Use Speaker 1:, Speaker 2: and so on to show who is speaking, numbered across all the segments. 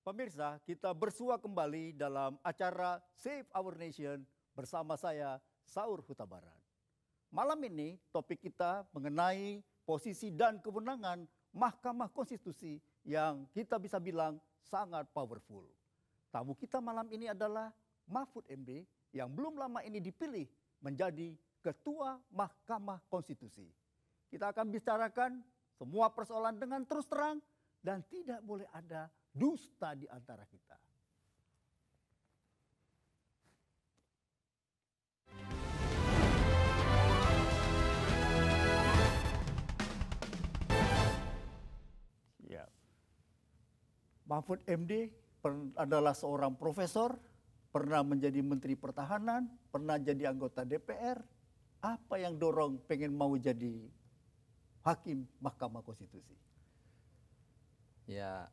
Speaker 1: Pemirsa, kita bersua kembali dalam acara Save Our Nation bersama saya, Saur Huta Barat. Malam ini topik kita mengenai posisi dan kewenangan Mahkamah Konstitusi yang kita bisa bilang sangat powerful. Tamu kita malam ini adalah Mahfud MD yang belum lama ini dipilih menjadi Ketua Mahkamah Konstitusi. Kita akan bicarakan semua persoalan dengan terus terang dan tidak boleh ada dusta di antara kita. Ya. Mahfud MD adalah seorang profesor, pernah menjadi Menteri Pertahanan, pernah jadi anggota DPR. Apa yang dorong pengen mau jadi Hakim Mahkamah Konstitusi?
Speaker 2: Ya,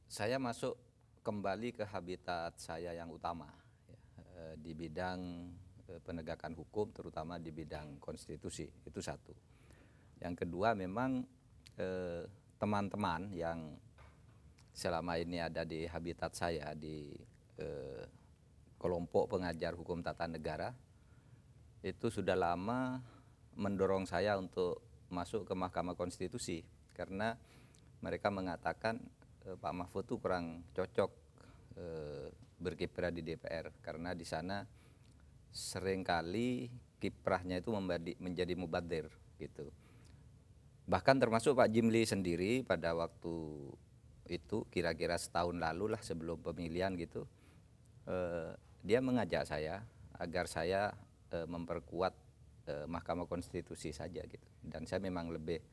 Speaker 2: saya masuk kembali ke habitat saya yang utama ya, di bidang penegakan hukum, terutama di bidang konstitusi, itu satu. Yang kedua, memang teman-teman yang selama ini ada di habitat saya, di kelompok pengajar hukum tata negara, itu sudah lama mendorong saya untuk masuk ke Mahkamah Konstitusi, karena mereka mengatakan Pak Mahfud itu kurang cocok berkiprah di DPR, karena di sana seringkali kiprahnya itu menjadi mubadir gitu. Bahkan termasuk Pak Jimli sendiri pada waktu itu kira-kira setahun lalu lah sebelum pemilihan gitu, dia mengajak saya agar saya memperkuat Mahkamah Konstitusi saja gitu, dan saya memang lebih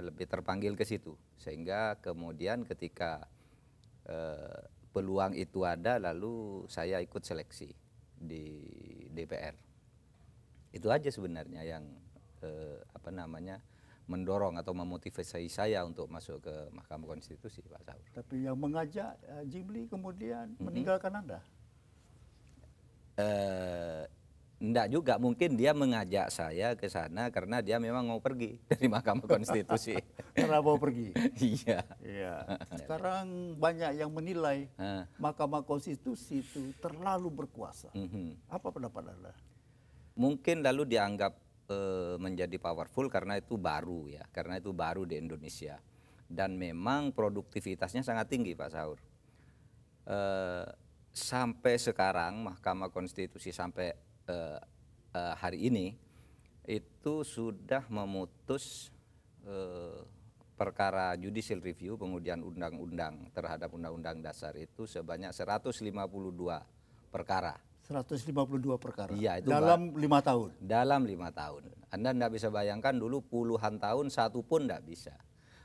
Speaker 2: lebih terpanggil ke situ, sehingga kemudian ketika peluang itu ada, lalu saya ikut seleksi di DPR. Itu aja sebenarnya yang mendorong atau memotivasi saya untuk masuk ke Mahkamah Konstitusi, Pak Saur.
Speaker 1: Tapi yang mengajak Jimli kemudian meninggalkan Anda?
Speaker 2: Enggak juga, mungkin dia mengajak saya ke sana karena dia memang mau pergi dari Mahkamah Konstitusi.
Speaker 1: Karena mau pergi?
Speaker 2: Iya.
Speaker 1: Iya. Sekarang banyak yang menilai Mahkamah Konstitusi itu terlalu berkuasa. Apa pendapat Anda?
Speaker 2: Mungkin lalu dianggap menjadi powerful karena itu baru ya, karena itu baru di Indonesia. Dan memang produktivitasnya sangat tinggi, Pak Saur. Sampai sekarang Mahkamah Konstitusi sampai hari ini itu sudah memutus perkara judicial review pengujian undang-undang terhadap undang-undang dasar itu sebanyak 152 perkara.
Speaker 1: 152 perkara?
Speaker 2: Iya, itu
Speaker 1: dalam 5 tahun?
Speaker 2: Dalam 5 tahun. Anda tidak bisa bayangkan dulu puluhan tahun satu pun tidak bisa.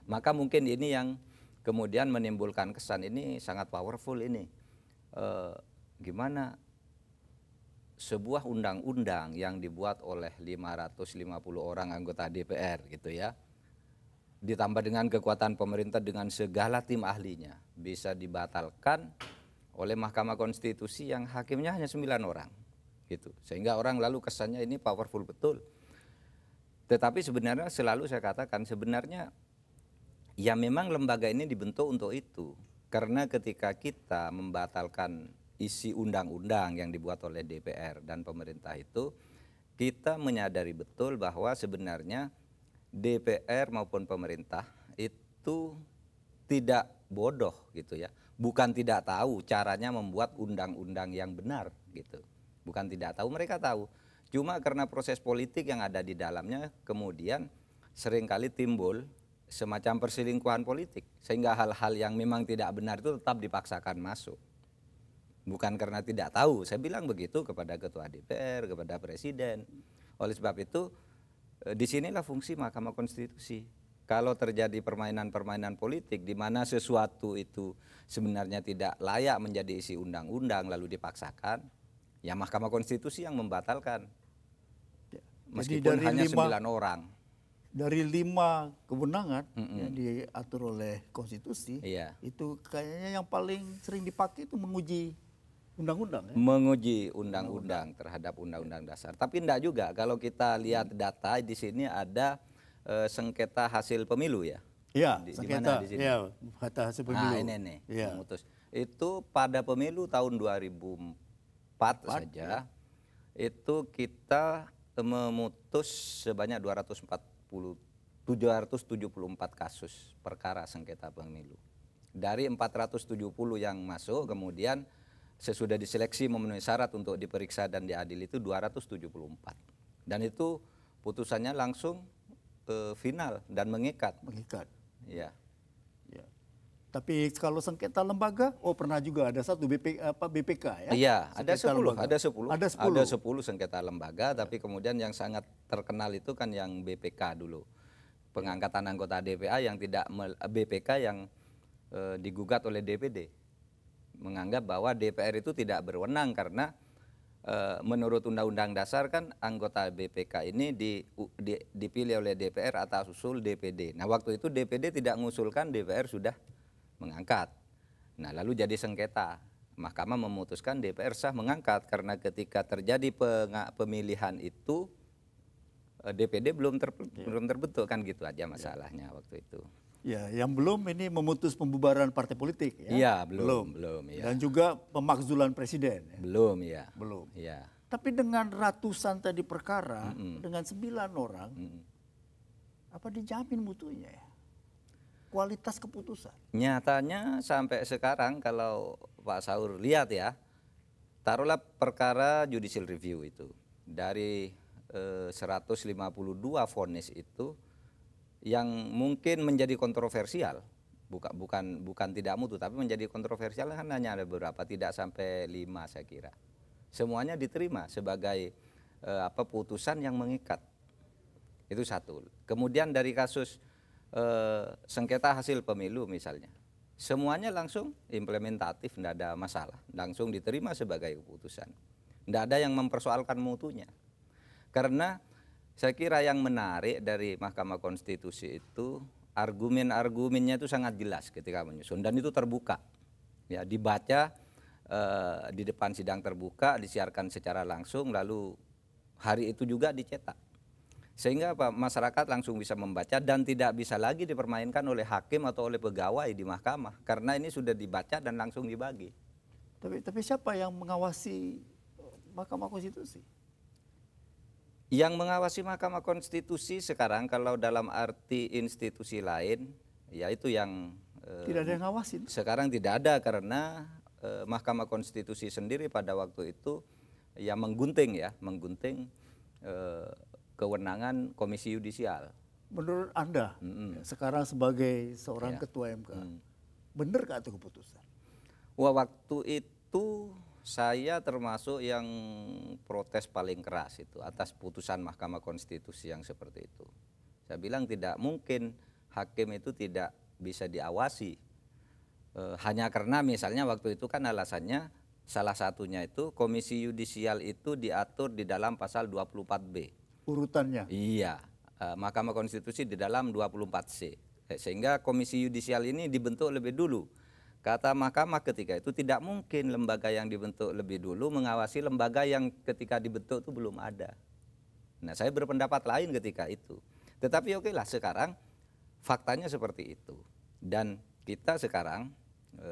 Speaker 2: Maka mungkin ini yang kemudian menimbulkan kesan ini sangat powerful ini. Gimana sebuah undang-undang yang dibuat oleh 550 orang anggota DPR gitu ya, ditambah dengan kekuatan pemerintah dengan segala tim ahlinya, bisa dibatalkan oleh Mahkamah Konstitusi yang hakimnya hanya 9 orang gitu. Sehingga orang lalu kesannya ini powerful betul. Tetapi sebenarnya selalu saya katakan sebenarnya ya memang lembaga ini dibentuk untuk itu. Karena ketika kita membatalkan isi undang-undang yang dibuat oleh DPR dan pemerintah itu, kita menyadari betul bahwa sebenarnya DPR maupun pemerintah itu tidak bodoh gitu ya. Bukan tidak tahu caranya membuat undang-undang yang benar gitu. Bukan tidak tahu, mereka tahu. Cuma karena proses politik yang ada di dalamnya kemudian seringkali timbul semacam perselingkuhan politik. Sehingga hal-hal yang memang tidak benar itu tetap dipaksakan masuk. Bukan karena tidak tahu, saya bilang begitu kepada Ketua DPR, kepada Presiden. Oleh sebab itu, disinilah fungsi Mahkamah Konstitusi. Kalau terjadi permainan-permainan politik di mana sesuatu itu sebenarnya tidak layak menjadi isi undang-undang lalu dipaksakan, ya Mahkamah Konstitusi yang membatalkan. Meskipun hanya 9 orang.
Speaker 1: Dari 5 kewenangan yang diatur oleh konstitusi, itu kayaknya yang paling sering dipakai itu menguji undang-undang ya?
Speaker 2: Menguji undang-undang terhadap undang-undang dasar. Tapi enggak juga, kalau kita lihat data di sini ada sengketa hasil pemilu ya.
Speaker 1: Iya,
Speaker 2: Di
Speaker 1: sengketa.
Speaker 2: mana di sini?
Speaker 1: Iya, kata hasil pemilu.
Speaker 2: Nah, ini nih,
Speaker 1: Iya.
Speaker 2: memutus. Itu pada pemilu tahun 2004 saja, itu kita memutus sebanyak 774 kasus perkara sengketa pemilu. Dari 470 yang masuk, kemudian sesudah diseleksi memenuhi syarat untuk diperiksa dan diadili itu 274. Dan itu putusannya langsung final dan mengikat.
Speaker 1: Mengikat.
Speaker 2: Ya.
Speaker 1: Ya. Tapi kalau sengketa lembaga, pernah juga ada satu BPK ya?
Speaker 2: Iya, ada
Speaker 1: Sengketa
Speaker 2: 10,
Speaker 1: lembaga.
Speaker 2: ada 10.
Speaker 1: Ada 10.
Speaker 2: Ada 10 sengketa lembaga, tapi kemudian yang sangat terkenal itu kan yang BPK dulu. Pengangkatan anggota DPA yang tidak BPK yang digugat oleh DPD. Menganggap bahwa DPR itu tidak berwenang karena menurut Undang-Undang Dasar kan anggota BPK ini dipilih oleh DPR atas usul DPD. Nah, waktu itu DPD tidak mengusulkan, DPR sudah mengangkat. Nah, lalu jadi sengketa. Mahkamah memutuskan DPR sah mengangkat karena ketika terjadi pemilihan itu DPD belum terbentuk kan, gitu aja masalahnya waktu itu.
Speaker 1: Ya, yang belum ini memutus pembubaran partai politik ya?
Speaker 2: Iya, belum ya.
Speaker 1: Dan juga pemakzulan presiden. Ya?
Speaker 2: Belum ya.
Speaker 1: Belum.
Speaker 2: Ya.
Speaker 1: Tapi dengan ratusan tadi perkara, dengan 9 orang, apa dijamin mutunya ya? Kualitas keputusan.
Speaker 2: Nyatanya sampai sekarang kalau Pak Saur lihat ya, taruhlah perkara judicial review itu. Dari 152 vonis itu, yang mungkin menjadi kontroversial, bukan tidak mutu, tapi menjadi kontroversial kan hanya ada beberapa, tidak sampai 5 saya kira. Semuanya diterima sebagai putusan yang mengikat. Itu satu. Kemudian dari kasus sengketa hasil pemilu misalnya, semuanya langsung implementatif, tidak ada masalah, langsung diterima sebagai keputusan. Tidak ada yang mempersoalkan mutunya. Karena saya kira yang menarik dari Mahkamah Konstitusi itu argumen-argumennya itu sangat jelas ketika menyusun dan itu terbuka. Ya, dibaca di depan sidang terbuka, disiarkan secara langsung, lalu hari itu juga dicetak. Sehingga masyarakat langsung bisa membaca dan tidak bisa lagi dipermainkan oleh hakim atau oleh pegawai di mahkamah karena ini sudah dibaca dan langsung dibagi.
Speaker 1: Tapi siapa yang mengawasi Mahkamah Konstitusi?
Speaker 2: Yang mengawasi Mahkamah Konstitusi sekarang kalau dalam arti institusi lain, ya itu yang
Speaker 1: tidak ada yang ngawasin.
Speaker 2: Sekarang tidak ada karena Mahkamah Konstitusi sendiri pada waktu itu ya menggunting kewenangan Komisi Yudisial.
Speaker 1: Menurut Anda, sekarang sebagai seorang ketua MK, benar nggak itu keputusan?
Speaker 2: Wah, waktu itu saya termasuk yang protes paling keras itu atas putusan Mahkamah Konstitusi yang seperti itu. Saya bilang tidak mungkin hakim itu tidak bisa diawasi. Hanya karena misalnya waktu itu kan alasannya salah satunya itu Komisi Yudisial itu diatur di dalam pasal 24B.
Speaker 1: Urutannya?
Speaker 2: Iya, Mahkamah Konstitusi di dalam 24C. Sehingga Komisi Yudisial ini dibentuk lebih dulu. Kata Mahkamah ketika itu tidak mungkin lembaga yang dibentuk lebih dulu mengawasi lembaga yang ketika dibentuk itu belum ada. Nah, saya berpendapat lain ketika itu. Tetapi oke lah sekarang faktanya seperti itu. Dan kita sekarang,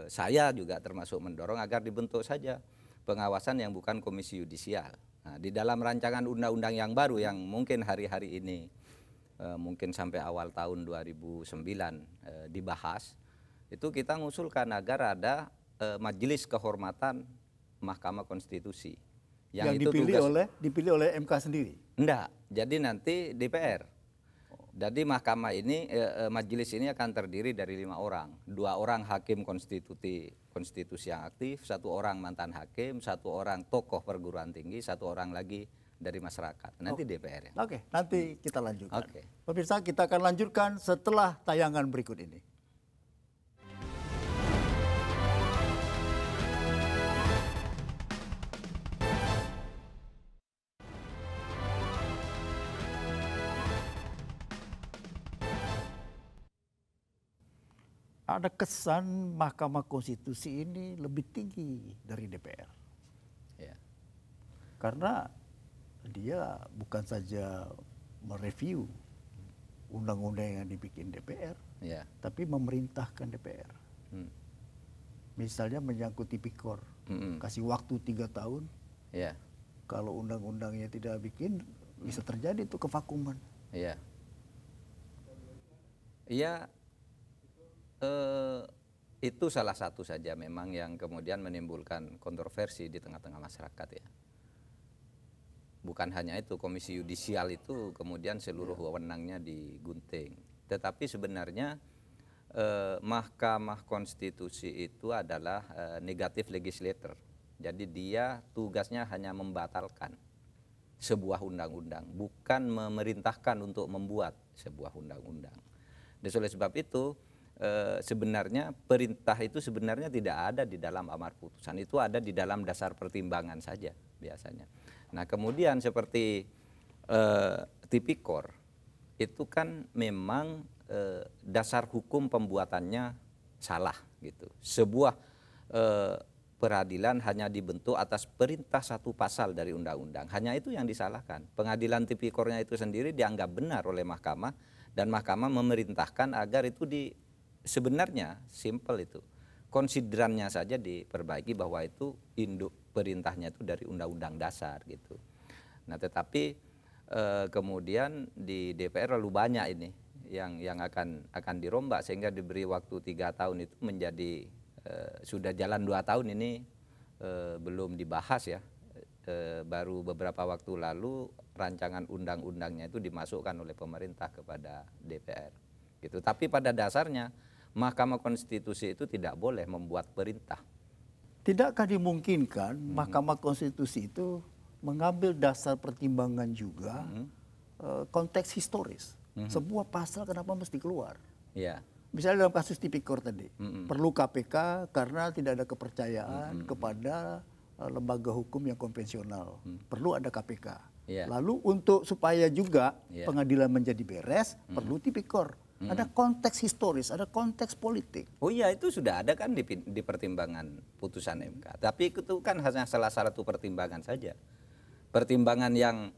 Speaker 2: saya juga termasuk mendorong agar dibentuk saja pengawasan yang bukan Komisi Yudisial. Nah, di dalam rancangan undang-undang yang baru yang mungkin hari-hari ini, mungkin sampai awal tahun 2009 dibahas, itu kita mengusulkan agar ada majelis kehormatan Mahkamah Konstitusi
Speaker 1: yang itu dipilih oleh MK sendiri.
Speaker 2: Enggak, jadi nanti DPR. Jadi mahkamah ini majelis ini akan terdiri dari 5 orang, 2 orang hakim konstitusi yang aktif, 1 orang mantan hakim, 1 orang tokoh perguruan tinggi, 1 orang lagi dari masyarakat. Nanti DPR ya.
Speaker 1: Oke, nanti kita lanjutkan.
Speaker 2: Oke.
Speaker 1: Pemirsa, kita akan lanjutkan setelah tayangan berikut ini. Ada kesan Mahkamah Konstitusi ini lebih tinggi dari DPR.
Speaker 2: Ya.
Speaker 1: Karena dia bukan saja mereview undang-undang yang dibikin DPR,
Speaker 2: Ya.
Speaker 1: tapi memerintahkan DPR. Misalnya menyangkut tipikor, kasih waktu 3 tahun.
Speaker 2: Ya.
Speaker 1: Kalau undang-undangnya tidak bikin, bisa terjadi itu kevakuman.
Speaker 2: Iya. Iya. Itu salah satu saja memang yang kemudian menimbulkan kontroversi di tengah-tengah masyarakat ya. Bukan hanya itu, Komisi Yudisial itu kemudian seluruh wewenangnya digunting. Tetapi sebenarnya Mahkamah Konstitusi itu adalah negatif legislator. Jadi dia tugasnya hanya membatalkan sebuah undang-undang, bukan memerintahkan untuk membuat sebuah undang-undang. Dan oleh sebab itu sebenarnya perintah itu sebenarnya tidak ada di dalam amar putusan, itu ada di dalam dasar pertimbangan saja biasanya. Nah kemudian seperti tipikor itu kan memang dasar hukum pembuatannya salah gitu. Sebuah peradilan hanya dibentuk atas perintah satu pasal dari undang-undang. Hanya itu yang disalahkan. Pengadilan tipikornya itu sendiri dianggap benar oleh mahkamah dan mahkamah memerintahkan agar itu sebenarnya simple itu. Konsiderannya saja diperbaiki bahwa itu induk perintahnya itu dari undang-undang dasar gitu. Nah, tetapi kemudian di DPR lalu banyak ini yang akan dirombak sehingga diberi waktu 3 tahun itu menjadi sudah jalan 2 tahun ini belum dibahas ya. Baru beberapa waktu lalu rancangan undang-undangnya itu dimasukkan oleh pemerintah kepada DPR gitu. Tapi pada dasarnya Mahkamah Konstitusi itu tidak boleh membuat perintah.
Speaker 1: Tidakkah dimungkinkan Mahkamah Konstitusi itu mengambil dasar pertimbangan juga konteks historis. Sebuah pasal kenapa mesti keluar?
Speaker 2: Ya.
Speaker 1: Misalnya dalam kasus tipikor tadi, perlu KPK karena tidak ada kepercayaan kepada lembaga hukum yang konvensional. Perlu ada KPK.
Speaker 2: Yeah.
Speaker 1: Lalu untuk supaya juga pengadilan menjadi beres, perlu tipikor. Ada konteks historis, ada konteks politik.
Speaker 2: Oh iya, itu sudah ada kan di pertimbangan putusan MK. Tapi itu kan hanya salah satu pertimbangan saja. Pertimbangan yang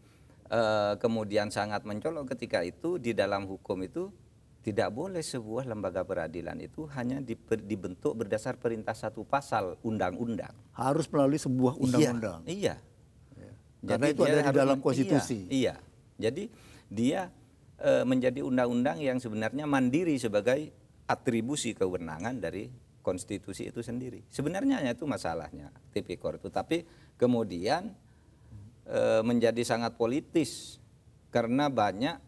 Speaker 2: kemudian sangat mencolok ketika itu di dalam hukum itu tidak boleh sebuah lembaga peradilan itu hanya dibentuk berdasar perintah satu pasal undang-undang.
Speaker 1: Harus melalui sebuah undang-undang.
Speaker 2: Iya.
Speaker 1: Karena itu ada di dalam konstitusi.
Speaker 2: Iya. Jadi dia menjadi undang-undang yang sebenarnya mandiri sebagai atribusi kewenangan dari konstitusi itu sendiri. Sebenarnya itu masalahnya tipikor itu. Tapi kemudian menjadi sangat politis karena banyak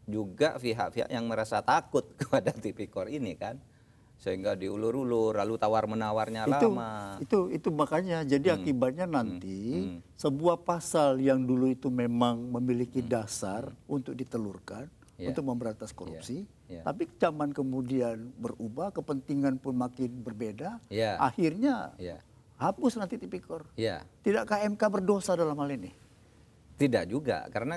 Speaker 2: juga pihak-pihak yang merasa takut kepada tipikor ini kan, sehingga diulur-ulur lalu tawar-menawarnya lama.
Speaker 1: Itu makanya jadi akibatnya nanti sebuah pasal yang dulu itu memang memiliki dasar untuk ditelurkan untuk memberantas korupsi, tapi zaman kemudian berubah, kepentingan pun makin berbeda, akhirnya hapus nanti tipikor. Tidakkah MK berdosa dalam hal ini?
Speaker 2: Tidak juga, karena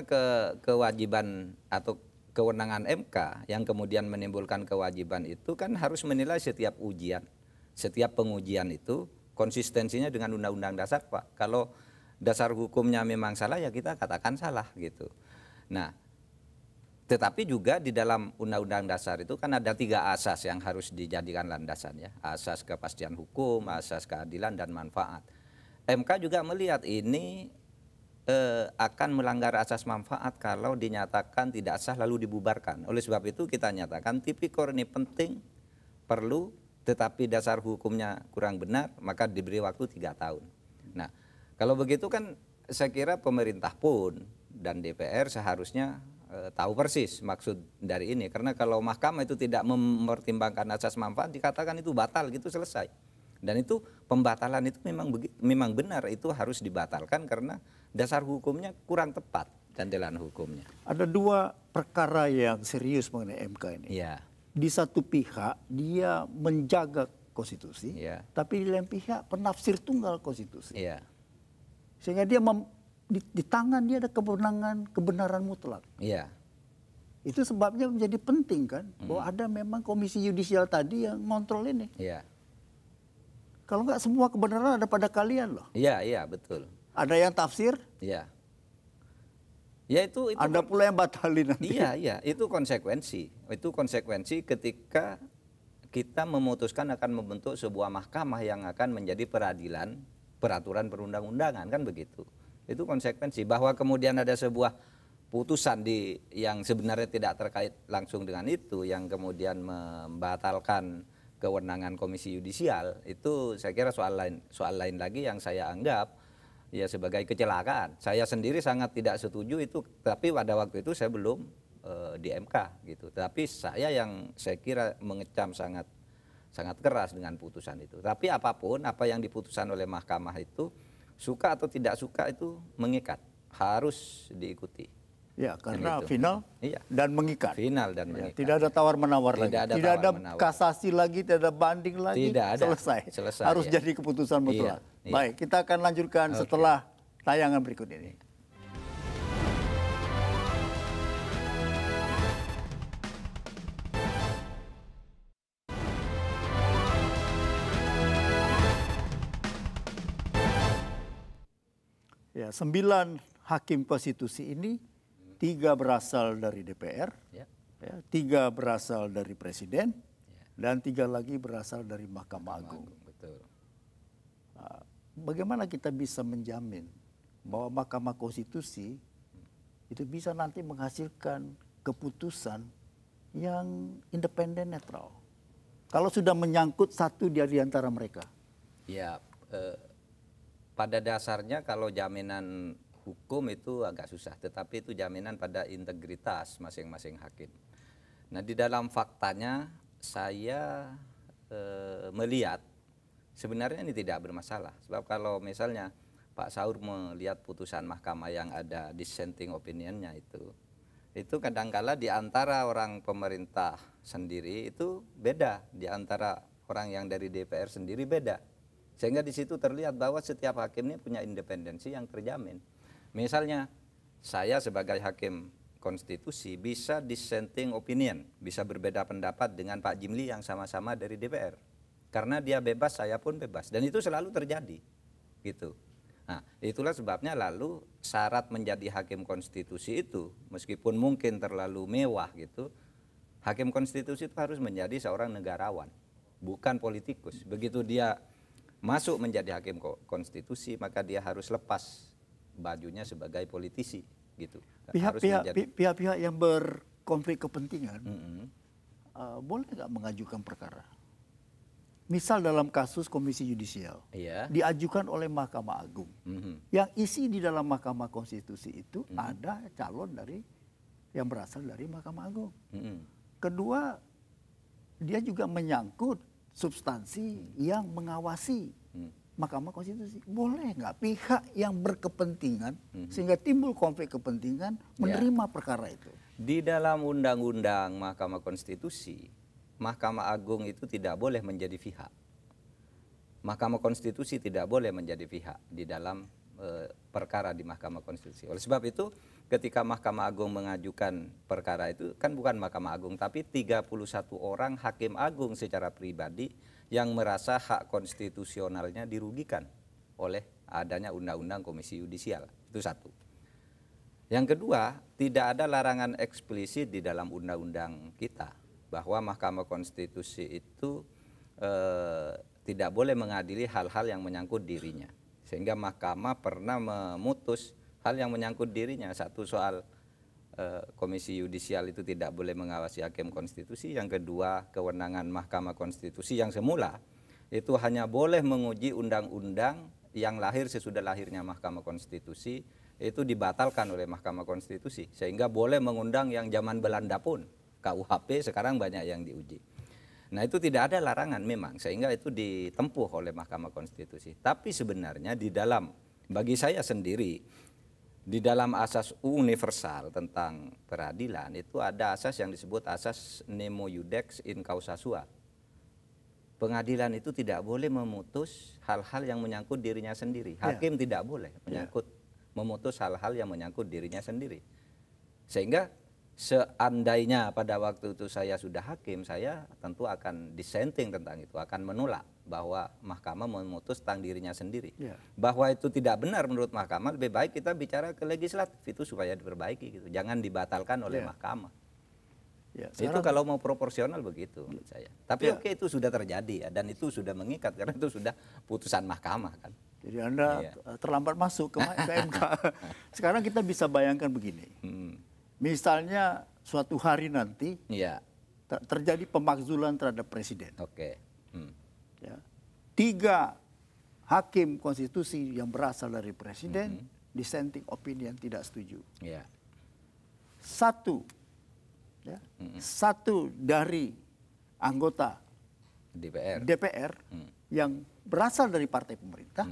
Speaker 2: kewajiban atau kewenangan MK yang kemudian menimbulkan kewajiban itu kan harus menilai setiap ujian, setiap pengujian itu konsistensinya dengan undang-undang dasar, Pak. Kalau dasar hukumnya memang salah ya kita katakan salah gitu. Nah, tetapi juga di dalam undang-undang dasar itu kan ada 3 asas yang harus dijadikan landasan ya. Asas kepastian hukum, asas keadilan dan manfaat. MK juga melihat ini akan melanggar asas manfaat kalau dinyatakan tidak sah lalu dibubarkan. Oleh sebab itu kita nyatakan tipikor ini penting, perlu, tetapi dasar hukumnya kurang benar, maka diberi waktu 3 tahun. Nah, kalau begitu kan saya kira pemerintah pun dan DPR seharusnya tahu persis maksud dari ini. Karena kalau mahkamah itu tidak mempertimbangkan asas manfaat, dikatakan itu batal gitu, selesai. Dan itu pembatalan itu memang benar, itu harus dibatalkan karena dasar hukumnya kurang tepat candelan hukumnya.
Speaker 1: Ada 2 perkara yang serius mengenai MK ini.
Speaker 2: Ya.
Speaker 1: Di satu pihak dia menjaga konstitusi, tapi di lain pihak penafsir tunggal konstitusi.
Speaker 2: Ya.
Speaker 1: Sehingga dia di tangan dia ada kebenaran mutlak.
Speaker 2: Ya.
Speaker 1: Itu sebabnya menjadi penting kan, bahwa ada memang komisi yudisial tadi yang ngontrol ini.
Speaker 2: Ya.
Speaker 1: Kalau nggak semua kebenaran ada pada kalian loh.
Speaker 2: Iya, iya betul.
Speaker 1: Ada yang tafsir.
Speaker 2: Iya. Ya itu
Speaker 1: Anda pula yang batalin nanti.
Speaker 2: iya, itu konsekuensi. Itu konsekuensi ketika kita memutuskan akan membentuk sebuah mahkamah yang akan menjadi peradilan peraturan perundang-undangan, kan begitu. Itu konsekuensi bahwa kemudian ada sebuah putusan yang sebenarnya tidak terkait langsung dengan itu, yang kemudian membatalkan kewenangan Komisi Yudisial, itu saya kira soal lain lagi yang saya anggap ya sebagai kecelakaan. Saya sendiri sangat tidak setuju itu, tapi pada waktu itu saya belum di MK gitu. Tapi saya kira mengecam sangat keras dengan putusan itu. Tapi apapun apa yang diputuskan oleh mahkamah itu, suka atau tidak suka itu mengikat, harus diikuti.
Speaker 1: Ya, karena
Speaker 2: itu.
Speaker 1: final
Speaker 2: Iya.
Speaker 1: dan mengikat.
Speaker 2: Final dan
Speaker 1: Ya,
Speaker 2: mengikat.
Speaker 1: tidak ada tawar-menawar lagi. Tidak ada
Speaker 2: tawar-menawar.
Speaker 1: kasasi lagi, tidak ada banding lagi.
Speaker 2: Tidak ada.
Speaker 1: Selesai. Harus
Speaker 2: ya.
Speaker 1: jadi keputusan mutlak.
Speaker 2: Iya.
Speaker 1: Baik, kita akan lanjutkan setelah tayangan berikut ini. Ya, 9 hakim konstitusi ini 3 berasal dari DPR,
Speaker 2: Ya.
Speaker 1: ya, 3 berasal dari Presiden, dan 3 lagi berasal dari Mahkamah Agung.
Speaker 2: Betul.
Speaker 1: Bagaimana kita bisa menjamin bahwa Mahkamah Konstitusi itu bisa nanti menghasilkan keputusan yang independen netral? Kalau sudah menyangkut satu dari antara mereka.
Speaker 2: Ya, pada dasarnya kalau jaminan hukum itu agak susah, tetapi itu jaminan pada integritas masing-masing hakim. Nah, di dalam faktanya saya melihat sebenarnya ini tidak bermasalah. Sebab kalau misalnya Pak Saur melihat putusan mahkamah yang ada dissenting opinionnya itu kadangkala di antara orang pemerintah sendiri itu beda, di antara orang yang dari DPR sendiri beda. Sehingga di situ terlihat bahwa setiap hakim ini punya independensi yang terjamin. Misalnya saya sebagai hakim konstitusi bisa dissenting opinion, bisa berbeda pendapat dengan Pak Jimli yang sama-sama dari DPR. Karena dia bebas, saya pun bebas. Dan itu selalu terjadi. Gitu. Nah, itulah sebabnya lalu syarat menjadi hakim konstitusi itu, meskipun mungkin terlalu mewah gitu, hakim konstitusi itu harus menjadi seorang negarawan, bukan politikus. Begitu dia masuk menjadi hakim konstitusi, maka dia harus lepas bajunya sebagai politisi gitu.
Speaker 1: Pihak-pihak yang berkonflik kepentingan boleh nggak mengajukan perkara? Misal dalam kasus Komisi Yudisial diajukan oleh Mahkamah Agung, yang isi di dalam Mahkamah Konstitusi itu ada calon yang berasal dari Mahkamah Agung. Kedua, dia juga menyangkut substansi yang mengawasi Mahkamah Konstitusi. Boleh nggak pihak yang berkepentingan sehingga timbul konflik kepentingan menerima perkara itu?
Speaker 2: Di dalam undang-undang Mahkamah Konstitusi, Mahkamah Agung itu tidak boleh menjadi pihak. Mahkamah Konstitusi tidak boleh menjadi pihak di dalam perkara di Mahkamah Konstitusi. Oleh sebab itu, ketika Mahkamah Agung mengajukan perkara itu, kan bukan Mahkamah Agung, tapi 31 orang hakim agung secara pribadi yang merasa hak konstitusionalnya dirugikan oleh adanya undang-undang Komisi Yudisial. Itu satu. Yang kedua, tidak ada larangan eksplisit di dalam undang-undang kita bahwa Mahkamah Konstitusi itu tidak boleh mengadili hal-hal yang menyangkut dirinya. Sehingga Mahkamah pernah memutus hal yang menyangkut dirinya. Satu soal Komisi Yudisial itu tidak boleh mengawasi hakim konstitusi. Yang kedua, kewenangan Mahkamah Konstitusi yang semula itu hanya boleh menguji undang-undang yang lahir sesudah lahirnya Mahkamah Konstitusi, itu dibatalkan oleh Mahkamah Konstitusi. Sehingga boleh mengundang yang zaman Belanda pun. KUHP sekarang banyak yang diuji. Nah, itu tidak ada larangan memang, sehingga itu ditempuh oleh Mahkamah Konstitusi. Tapi sebenarnya bagi saya sendiri, di dalam asas universal tentang peradilan itu ada asas yang disebut asas nemo iudex in causa sua. Pengadilan itu tidak boleh memutus hal-hal yang menyangkut dirinya sendiri. Hakim tidak boleh memutus hal-hal yang menyangkut dirinya sendiri. Sehingga seandainya pada waktu itu saya sudah hakim, saya tentu akan dissenting tentang itu, akan menolak bahwa mahkamah memutus tentang dirinya sendiri.
Speaker 1: Ya.
Speaker 2: Bahwa itu tidak benar menurut mahkamah, lebih baik kita bicara ke legislatif itu supaya diperbaiki gitu. Jangan dibatalkan oleh
Speaker 1: Ya.
Speaker 2: mahkamah.
Speaker 1: Ya,
Speaker 2: Itu kalau mau proporsional begitu menurut saya. Tapi oke, itu sudah terjadi ya, dan itu sudah mengikat karena itu sudah putusan mahkamah kan.
Speaker 1: Jadi Anda terlambat masuk ke MK. Sekarang kita bisa bayangkan begini. Misalnya suatu hari nanti
Speaker 2: Iya.
Speaker 1: terjadi pemakzulan terhadap presiden.
Speaker 2: Oke.
Speaker 1: Ya. 3 hakim konstitusi yang berasal dari presiden, dissenting opinion tidak setuju.
Speaker 2: Iya.
Speaker 1: 1 dari anggota DPR yang berasal dari partai pemerintah,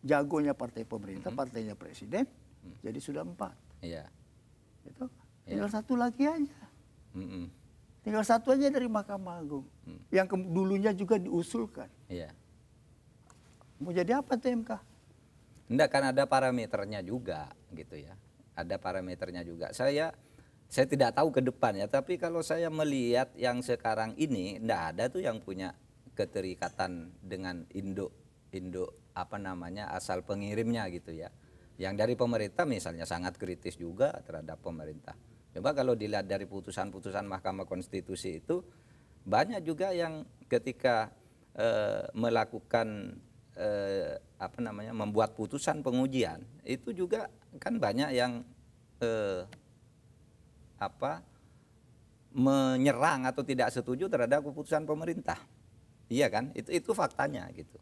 Speaker 1: jagonya partai pemerintah, partainya presiden, jadi sudah 4.
Speaker 2: Iya.
Speaker 1: Itu tinggal 1 lagi aja. Tinggal 1 aja dari Mahkamah Agung, yang dulunya juga diusulkan.
Speaker 2: Iya.
Speaker 1: Mau jadi apa tuh MK?
Speaker 2: Enggak, kan ada parameternya juga gitu ya. Ada parameternya juga. Saya tidak tahu ke depan ya, tapi kalau saya melihat yang sekarang ini enggak ada tuh yang punya keterikatan dengan induk apa namanya asal pengirimnya gitu ya. Yang dari pemerintah misalnya sangat kritis juga terhadap pemerintah. Coba kalau dilihat dari putusan-putusan Mahkamah Konstitusi itu banyak juga yang ketika melakukan apa namanya membuat putusan pengujian itu juga kan banyak yang menyerang atau tidak setuju terhadap keputusan pemerintah. Iya kan? Itu faktanya gitu.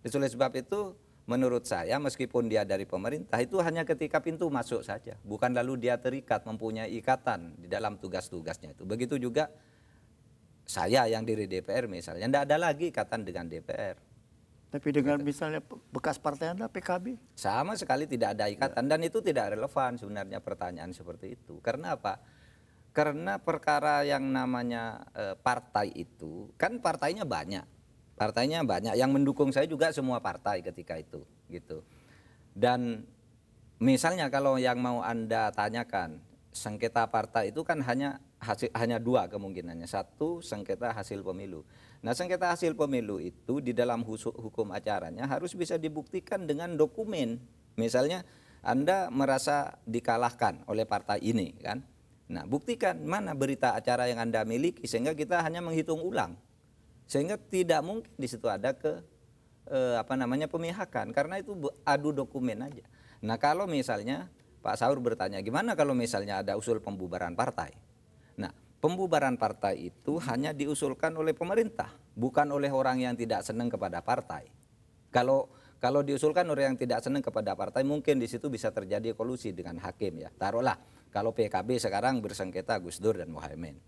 Speaker 2: Oleh sebab itu menurut saya meskipun dia dari pemerintah itu hanya ketika pintu masuk saja, bukan lalu dia terikat mempunyai ikatan di dalam tugas-tugasnya itu. Begitu juga saya yang dari DPR misalnya, tidak ada lagi ikatan dengan DPR.
Speaker 1: Tapi dengan misalnya bekas partai Anda PKB?
Speaker 2: Sama sekali tidak ada ikatan dan itu tidak relevan sebenarnya pertanyaan seperti itu. Karena apa? Karena perkara yang namanya partai itu kan partainya banyak. Partainya banyak, yang mendukung saya juga semua partai ketika itu gitu. Dan misalnya kalau yang mau Anda tanyakan, sengketa partai itu kan hanya 2 kemungkinannya. 1, sengketa hasil pemilu. Nah, sengketa hasil pemilu itu di dalam hukum acaranya harus bisa dibuktikan dengan dokumen. Misalnya Anda merasa dikalahkan oleh partai ini kan. Nah, buktikan mana berita acara yang Anda miliki sehingga kita hanya menghitung ulang. Sehingga tidak mungkin di situ ada pemihakan karena itu adu dokumen aja. Nah, kalau misalnya Pak Saur bertanya gimana kalau misalnya ada usul pembubaran partai. Nah, pembubaran partai itu hanya diusulkan oleh pemerintah, bukan oleh orang yang tidak senang kepada partai. Kalau diusulkan oleh yang tidak senang kepada partai, mungkin di situ bisa terjadi kolusi dengan hakim ya. Taruhlah kalau PKB sekarang bersengketa Gus Dur dan Muhaimin.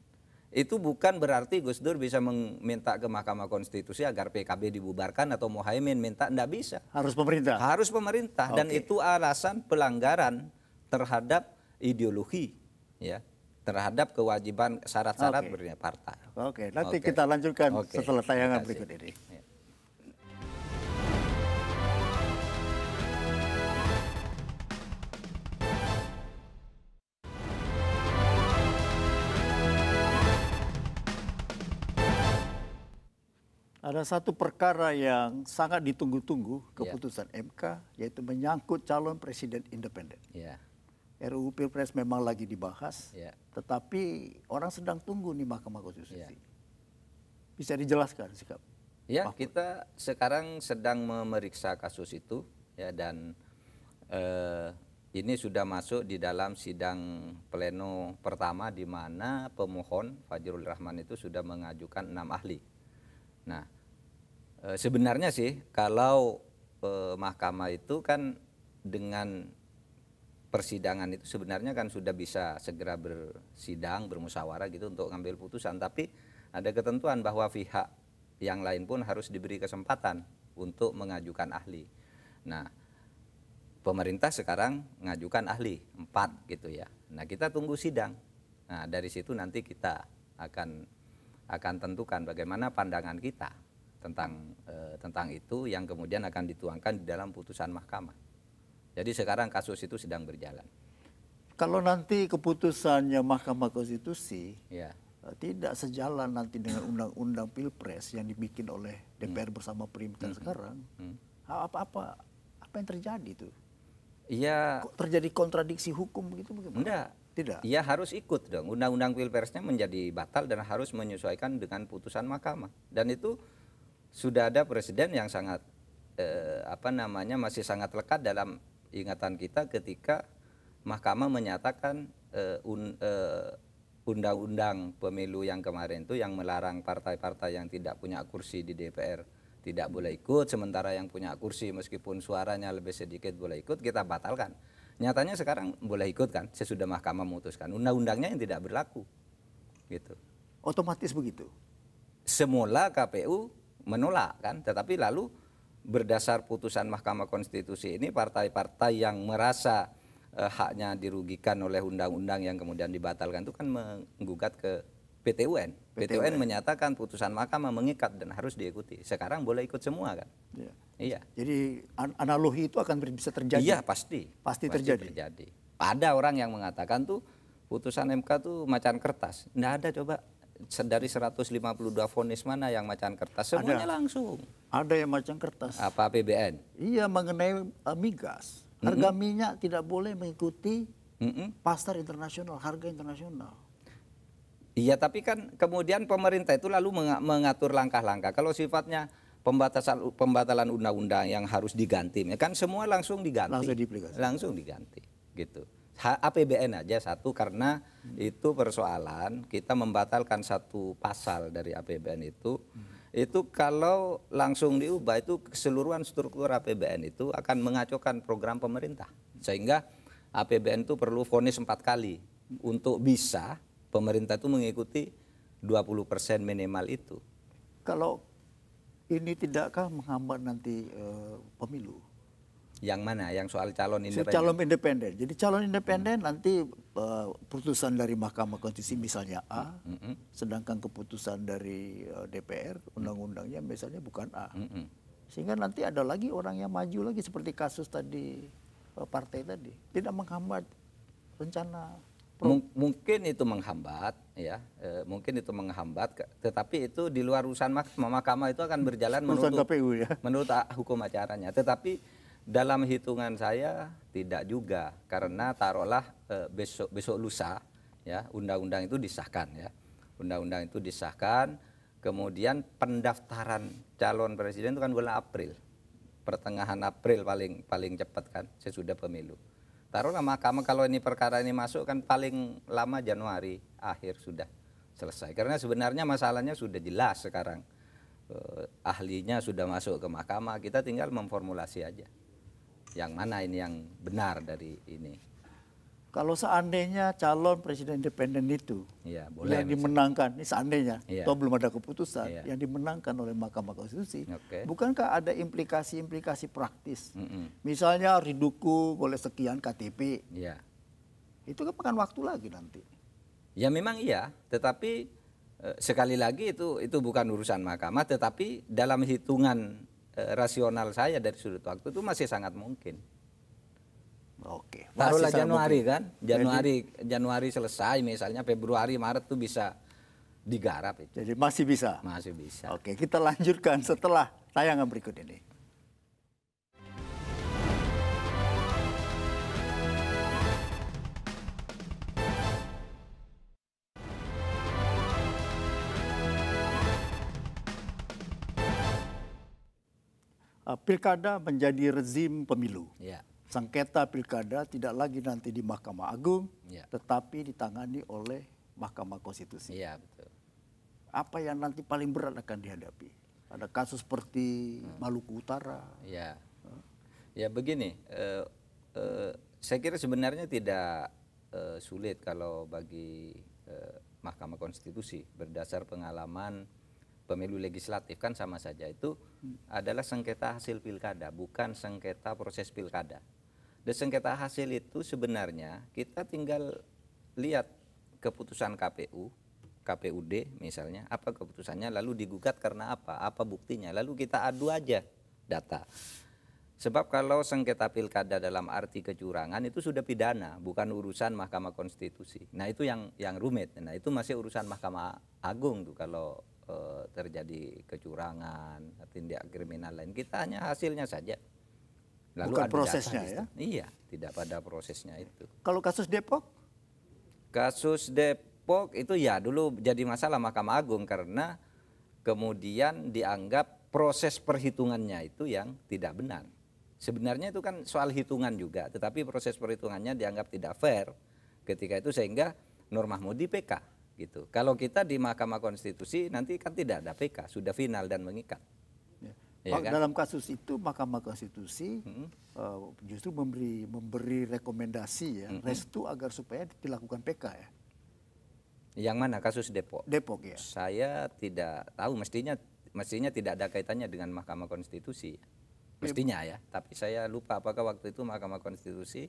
Speaker 2: Itu bukan berarti Gus Dur bisa meminta ke Mahkamah Konstitusi agar PKB dibubarkan atau Muhaimin minta, enggak bisa.
Speaker 1: Harus pemerintah?
Speaker 2: Harus pemerintah, dan itu alasan pelanggaran terhadap ideologi, ya, terhadap kewajiban syarat-syarat berdirinya partai.
Speaker 1: Oke, nanti kita lanjutkan setelah tayangan berikut ini. Ya. Ada satu perkara yang sangat ditunggu-tunggu keputusan MK, yaitu menyangkut calon presiden independen. RUU Pilpres memang lagi dibahas, tetapi orang sedang tunggu nih Mahkamah Konstitusi. Bisa dijelaskan sikap?
Speaker 2: Ya, kita sekarang sedang memeriksa kasus itu, ya, dan ini sudah masuk di dalam sidang pleno pertama di mana pemohon Fajrul Rahman itu sudah mengajukan 6 ahli. Nah, sebenarnya sih kalau mahkamah itu kan dengan persidangan itu sebenarnya kan sudah bisa segera bersidang, bermusyawarah gitu untuk ngambil putusan, tapi ada ketentuan bahwa pihak yang lain pun harus diberi kesempatan untuk mengajukan ahli. Nah, pemerintah sekarang mengajukan ahli 4 gitu ya. Nah, kita tunggu sidang. Nah, dari situ nanti kita akan tentukan bagaimana pandangan kita tentang itu yang kemudian akan dituangkan di dalam putusan mahkamah. Jadi sekarang kasus itu sedang berjalan.
Speaker 1: Kalau nanti keputusannya Mahkamah Konstitusi tidak sejalan nanti dengan undang-undang Pilpres yang dibikin oleh DPR bersama pemerintah sekarang, apa yang terjadi itu?
Speaker 2: Iya.
Speaker 1: Kok terjadi kontradiksi hukum begitu bagaimana?
Speaker 2: Enggak.
Speaker 1: Tidak.
Speaker 2: Iya harus ikut dong. Undang-undang Pilpresnya menjadi batal dan harus menyesuaikan dengan putusan mahkamah. Dan itu sudah ada presiden yang sangat masih sangat lekat dalam ingatan kita ketika mahkamah menyatakan undang-undang pemilu yang kemarin itu yang melarang partai-partai yang tidak punya kursi di DPR tidak boleh ikut, sementara yang punya kursi meskipun suaranya lebih sedikit boleh ikut, kita batalkan. Nyatanya sekarang boleh ikut kan, sesudah mahkamah memutuskan. Undang-undangnya yang tidak berlaku. Gitu.
Speaker 1: Otomatis begitu?
Speaker 2: Semula KPU menolak kan, tetapi lalu berdasar putusan Mahkamah Konstitusi ini partai-partai yang merasa haknya dirugikan oleh undang-undang yang kemudian dibatalkan itu kan menggugat ke PT UN. PT UN menyatakan putusan mahkamah mengikat dan harus diikuti. Sekarang boleh ikut semua kan?
Speaker 1: Ya.
Speaker 2: Iya.
Speaker 1: Jadi analogi itu akan bisa terjadi?
Speaker 2: Iya pasti.
Speaker 1: Pasti terjadi.
Speaker 2: Ada orang yang mengatakan tuh putusan MK tuh macan kertas. Nggak ada coba dari 152 vonis mana yang macan kertas? Semuanya langsung.
Speaker 1: Ada yang macan kertas.
Speaker 2: Apa APBN?
Speaker 1: Iya mengenai migas. Harga minyak tidak boleh mengikuti pasar internasional, harga internasional.
Speaker 2: Iya, tapi kan kemudian pemerintah itu lalu mengatur langkah-langkah. Kalau sifatnya pembatalan undang-undang yang harus diganti, kan semua langsung diganti. Langsung diganti, gitu. APBN aja satu karena itu persoalan kita membatalkan satu pasal dari APBN itu kalau langsung diubah itu keseluruhan struktur APBN itu akan mengacaukan program pemerintah. Sehingga APBN itu perlu vonis 4 kali untuk bisa pemerintah itu mengikuti 20% minimal itu.
Speaker 1: Kalau ini tidakkah menghambat nanti pemilu?
Speaker 2: Yang mana? Yang soal calon independen?
Speaker 1: Calon independen. Jadi calon independen nanti putusan dari Mahkamah Konstitusi misalnya A, sedangkan keputusan dari DPR undang-undangnya misalnya bukan A. Sehingga nanti ada lagi orang yang maju lagi seperti kasus tadi partai tadi. Tidak menghambat rencana.
Speaker 2: Mungkin itu menghambat, ya, mungkin itu menghambat, tetapi itu di luar urusan mahkamah itu akan berjalan menurut
Speaker 1: KPU, ya?
Speaker 2: Menurut hukum acaranya. Tetapi dalam hitungan saya tidak juga, karena taruhlah besok lusa, ya, undang-undang itu disahkan, ya, undang-undang itu disahkan, kemudian pendaftaran calon presiden itu kan bulan April, pertengahan April paling cepat kan, sesudah pemilu. Taruhlah mahkamah kalau ini perkara ini masuk kan paling lama Januari akhir sudah selesai. Karena sebenarnya masalahnya sudah jelas sekarang. Ahlinya sudah masuk ke mahkamah, kita tinggal memformulasi aja. Yang mana ini yang benar dari ini.
Speaker 1: Kalau seandainya calon presiden independen itu
Speaker 2: ya, boleh,
Speaker 1: yang dimenangkan, ini seandainya,
Speaker 2: ya,
Speaker 1: atau belum ada keputusan, yang dimenangkan oleh Mahkamah Konstitusi, bukankah ada implikasi-implikasi praktis? Misalnya harus didukung oleh sekian KTP, itu kan makan waktu lagi nanti.
Speaker 2: Ya memang iya, tetapi sekali lagi itu bukan urusan mahkamah, tetapi dalam hitungan rasional saya dari sudut waktu itu masih sangat mungkin.
Speaker 1: Oke.
Speaker 2: Taruhlah Januari kan, Januari selesai, misalnya Februari, Maret tuh bisa digarap itu.
Speaker 1: Jadi masih bisa.
Speaker 2: Masih bisa.
Speaker 1: Oke, kita lanjutkan setelah tayangan berikut ini. Pilkada menjadi rezim pemilu.
Speaker 2: Ya.
Speaker 1: Sengketa pilkada tidak lagi nanti di Mahkamah Agung, tetapi ditangani oleh Mahkamah Konstitusi.
Speaker 2: Iya, betul.
Speaker 1: Apa yang nanti paling berat akan dihadapi? Ada kasus seperti Maluku Utara.
Speaker 2: Ya, ya begini, saya kira sebenarnya tidak sulit kalau bagi Mahkamah Konstitusi berdasar pengalaman pemilu legislatif kan sama saja itu adalah sengketa hasil pilkada, bukan sengketa proses pilkada. Dan sengketa hasil itu sebenarnya kita tinggal lihat keputusan KPU, KPUD misalnya, apa keputusannya, lalu digugat karena apa buktinya, lalu kita adu aja data. Sebab kalau sengketa pilkada dalam arti kecurangan itu sudah pidana, bukan urusan Mahkamah Konstitusi. Nah itu yang rumit. Nah itu masih urusan Mahkamah Agung tuh kalau terjadi kecurangan, tindak kriminal lain. Kita hanya hasilnya saja. Lalu
Speaker 1: Bukan
Speaker 2: ada
Speaker 1: prosesnya
Speaker 2: data,
Speaker 1: ya?
Speaker 2: Iya, tidak pada prosesnya itu.
Speaker 1: Kalau kasus Depok?
Speaker 2: Kasus Depok itu ya dulu jadi masalah Mahkamah Agung karena kemudian dianggap proses perhitungannya itu yang tidak benar. Sebenarnya itu kan soal hitungan juga, tetapi proses perhitungannya dianggap tidak fair ketika itu sehingga Nur Mahmudi PK gitu. Kalau kita di Mahkamah Konstitusi nanti kan tidak ada PK, sudah final dan mengikat. Ya kan?
Speaker 1: Dalam kasus itu Mahkamah Konstitusi justru memberi rekomendasi ya, restu agar supaya dilakukan PK ya.
Speaker 2: Yang mana kasus Depok?
Speaker 1: Depok ya.
Speaker 2: Saya tidak tahu, mestinya tidak ada kaitannya dengan Mahkamah Konstitusi. Mestinya ya, tapi saya lupa apakah waktu itu Mahkamah Konstitusi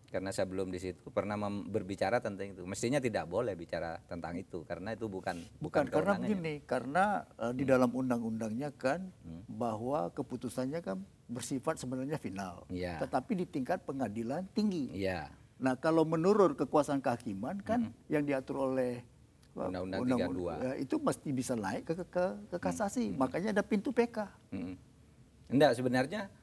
Speaker 2: karena saya belum di situ pernah berbicara tentang itu. Mestinya tidak boleh bicara tentang itu karena itu bukan
Speaker 1: karena begini, karena di dalam undang-undangnya kan bahwa keputusannya kan bersifat sebenarnya final,
Speaker 2: ya.
Speaker 1: Tetapi di tingkat pengadilan tinggi.
Speaker 2: Ya.
Speaker 1: Nah kalau menurut kekuasaan kehakiman kan yang diatur oleh
Speaker 2: Undang-Undang 32
Speaker 1: itu mesti bisa naik ke kasasi, makanya ada pintu PK.
Speaker 2: Enggak, sebenarnya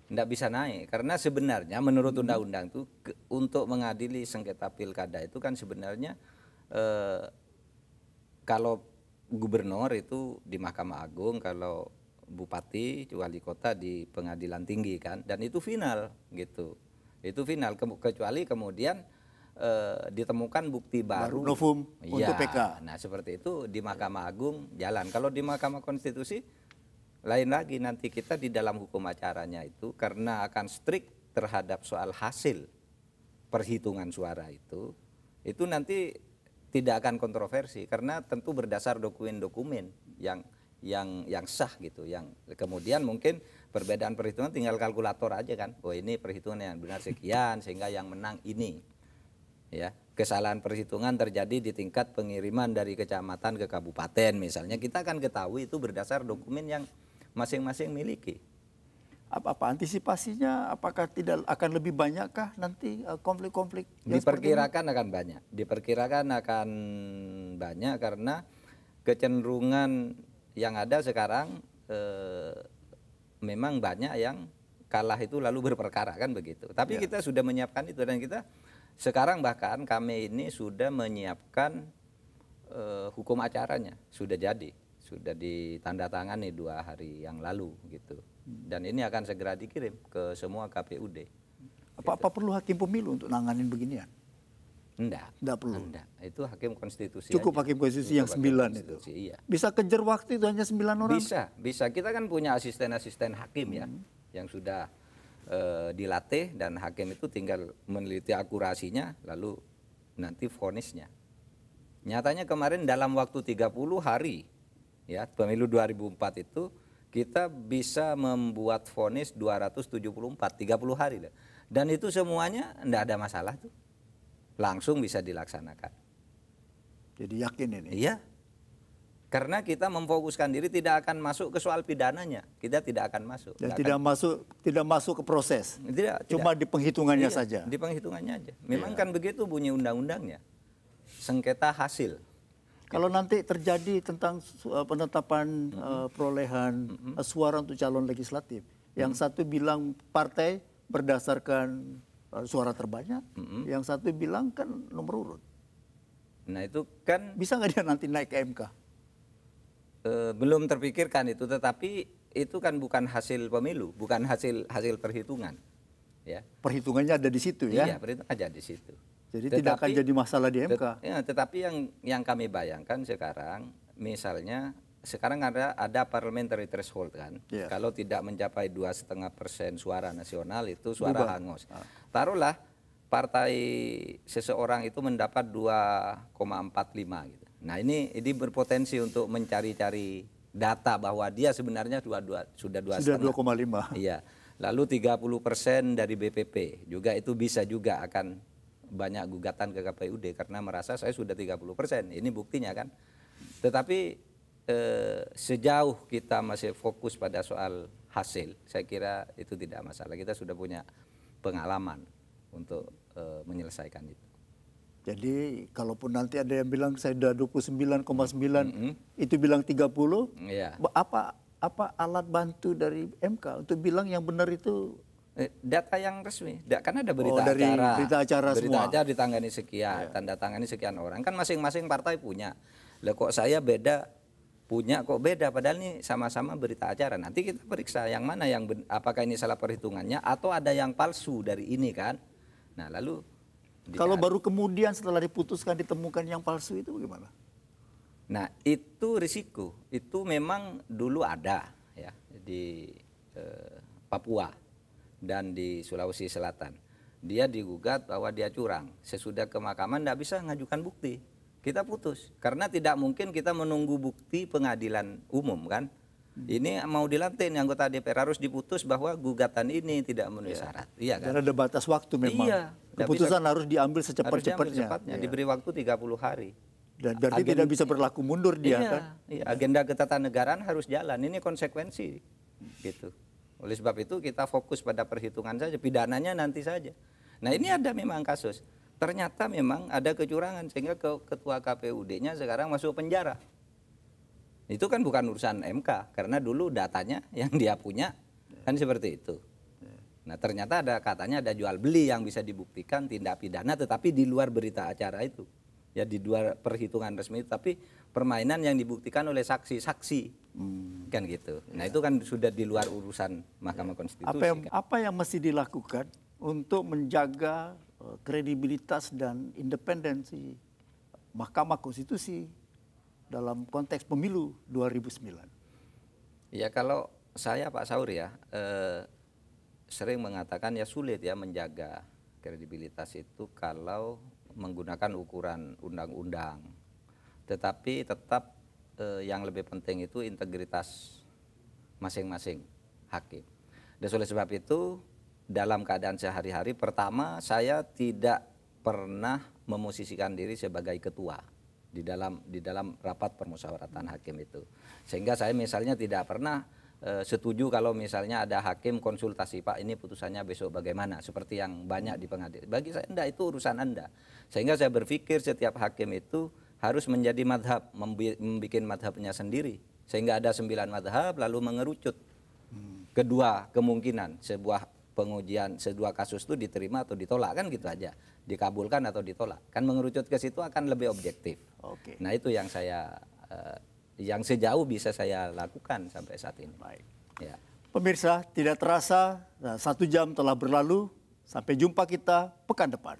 Speaker 2: enggak bisa naik karena sebenarnya menurut undang-undang itu untuk mengadili sengketa pilkada itu kan sebenarnya kalau gubernur itu di Mahkamah Agung, kalau bupati wali kota di pengadilan tinggi kan, dan itu final gitu. Itu final kecuali kemudian ditemukan bukti baru
Speaker 1: novum
Speaker 2: ya,
Speaker 1: untuk PK.
Speaker 2: Nah seperti itu di Mahkamah Agung jalan. Kalau di Mahkamah Konstitusi lain lagi, nanti kita di dalam hukum acaranya itu karena akan strict terhadap soal hasil perhitungan suara itu nanti tidak akan kontroversi karena tentu berdasar dokumen-dokumen yang sah gitu, yang kemudian mungkin perbedaan perhitungan tinggal kalkulator aja kan, oh ini perhitungan yang benar sekian sehingga yang menang ini. Ya, kesalahan perhitungan terjadi di tingkat pengiriman dari kecamatan ke kabupaten misalnya, kita akan ketahui itu berdasar dokumen yang masing-masing miliki.
Speaker 1: Apa antisipasinya? Apakah tidak akan lebih banyakkah nanti konflik-konflik?
Speaker 2: Diperkirakan akan banyak. Diperkirakan akan banyak karena kecenderungan yang ada sekarang memang banyak yang kalah itu lalu berperkara kan begitu. Tapi kita sudah menyiapkan itu dan kita sekarang bahkan kami ini sudah menyiapkan hukum acaranya, sudah jadi. Sudah ditandatangani 2 hari yang lalu gitu, dan ini akan segera dikirim ke semua KPUD.
Speaker 1: Apa perlu hakim pemilu untuk nanganin beginian?
Speaker 2: Enggak
Speaker 1: perlu.
Speaker 2: Enggak. Itu hakim konstitusi.
Speaker 1: Cukup
Speaker 2: aja.
Speaker 1: hakim konstitusi yang 9 itu.
Speaker 2: Iya.
Speaker 1: Bisa kejar waktu itu hanya 9 orang?
Speaker 2: Bisa. Kita kan punya asisten-asisten hakim ya, yang sudah dilatih dan hakim itu tinggal meneliti akurasinya lalu nanti vonisnya. Nyatanya kemarin dalam waktu 30 hari ya, pemilu 2004 itu kita bisa membuat vonis 274, 30 hari. Dan itu semuanya enggak ada masalah tuh. Langsung bisa dilaksanakan.
Speaker 1: Jadi yakin ini?
Speaker 2: Iya. Karena kita memfokuskan diri tidak akan masuk ke soal pidananya. Kita tidak akan masuk.
Speaker 1: Dan tidak masuk ke proses. Cuma di penghitungannya saja.
Speaker 2: Di penghitungannya aja. Memang kan begitu bunyi undang-undangnya. Sengketa hasil.
Speaker 1: Kalau nanti terjadi tentang penetapan perolehan suara untuk calon legislatif, yang satu bilang partai berdasarkan suara terbanyak, yang satu bilang kan nomor urut.
Speaker 2: Nah itu kan
Speaker 1: bisa nggak dia nanti naik ke MK?
Speaker 2: Belum terpikirkan itu, tetapi itu kan bukan hasil pemilu, bukan hasil perhitungan. Ya.
Speaker 1: Perhitungannya ada di situ ya?
Speaker 2: Iya, perhitungan ada di situ.
Speaker 1: Jadi tidak akan jadi masalah di MK.
Speaker 2: Tetapi yang kami bayangkan sekarang, misalnya sekarang ada parliamentary threshold kan, kalau tidak mencapai 2,5% suara nasional itu suara hangus. Taruhlah partai seseorang itu mendapat 2,45 gitu. Nah ini berpotensi untuk mencari-cari data bahwa dia sebenarnya sudah 2,5. Iya. Lalu 30% dari BPP juga itu bisa juga akan banyak gugatan ke KPUD karena merasa saya sudah 30%. Ini buktinya kan. Tetapi sejauh kita masih fokus pada soal hasil, saya kira itu tidak masalah. Kita sudah punya pengalaman untuk menyelesaikan itu.
Speaker 1: Jadi kalaupun nanti ada yang bilang saya sudah 29,9, itu bilang 30,
Speaker 2: Iya.
Speaker 1: apa alat bantu dari MK untuk bilang yang benar itu?
Speaker 2: Data yang resmi, karena ada berita
Speaker 1: dari
Speaker 2: acara,
Speaker 1: berita acara semua.
Speaker 2: acara ditangani sekian, tanda tangani sekian orang, kan masing-masing partai punya. Lah kok saya beda, punya kok beda, padahal ini sama-sama berita acara. Nanti kita periksa yang mana yang apakah ini salah perhitungannya atau ada yang palsu dari ini kan. Nah lalu
Speaker 1: kalau baru kemudian setelah diputuskan ditemukan yang palsu itu bagaimana?
Speaker 2: Nah itu risiko, itu memang dulu ada ya di Papua dan di Sulawesi Selatan. Dia digugat bahwa dia curang. Sesudah ke mahkamah tidak bisa mengajukan bukti. Kita putus. Karena tidak mungkin kita menunggu bukti pengadilan umum kan. Ini mau dilantik anggota DPR harus diputus bahwa gugatan ini tidak memenuhi syarat. Iya kan?
Speaker 1: Karena ada batas waktu memang.
Speaker 2: Iya.
Speaker 1: Keputusan harus diambil secepat-cepatnya.
Speaker 2: Diberi waktu 30 hari.
Speaker 1: Dan berarti tidak bisa berlaku mundur dia kan?
Speaker 2: Iya, agenda ketatanegaraan harus jalan. Ini konsekuensi gitu. Oleh sebab itu kita fokus pada perhitungan saja, pidananya nanti saja. Nah ini ada memang kasus. Ternyata memang ada kecurangan sehingga ketua KPUD-nya sekarang masuk penjara. Itu kan bukan urusan MK karena dulu datanya yang dia punya kan seperti itu. Nah ternyata katanya ada jual beli yang bisa dibuktikan tindak pidana tetapi di luar berita acara itu. Ya di luar perhitungan resmi itu, tapi permainan yang dibuktikan oleh saksi-saksi. Kan gitu. Nah itu kan sudah di luar urusan Mahkamah Konstitusi.
Speaker 1: Apa yang mesti dilakukan untuk menjaga kredibilitas dan independensi Mahkamah Konstitusi dalam konteks pemilu 2009?
Speaker 2: Ya kalau saya Pak Saur ya sering mengatakan ya sulit ya menjaga kredibilitas itu kalau menggunakan ukuran undang-undang. Tetapi tetap yang lebih penting itu integritas masing-masing hakim. Dan oleh sebab itu dalam keadaan sehari-hari pertama saya tidak pernah memosisikan diri sebagai ketua di dalam rapat permusyawaratan hakim itu. Sehingga saya misalnya tidak pernah setuju kalau misalnya ada hakim konsultasi, Pak ini putusannya besok bagaimana, seperti yang banyak di pengadilan. Bagi saya enggak, itu urusan Anda. Sehingga saya berpikir setiap hakim itu harus menjadi madhab, membuat madhabnya sendiri. Sehingga ada 9 madhab lalu mengerucut kedua kemungkinan sebuah pengujian, sebuah kasus itu diterima atau ditolak kan gitu aja. Dikabulkan atau ditolak. Kan mengerucut ke situ akan lebih objektif.
Speaker 1: Oke.
Speaker 2: Nah itu yang saya yang sejauh bisa saya lakukan sampai saat ini.
Speaker 1: Baik.
Speaker 2: Ya.
Speaker 1: Pemirsa, tidak terasa 1 jam telah berlalu. Sampai jumpa kita pekan depan.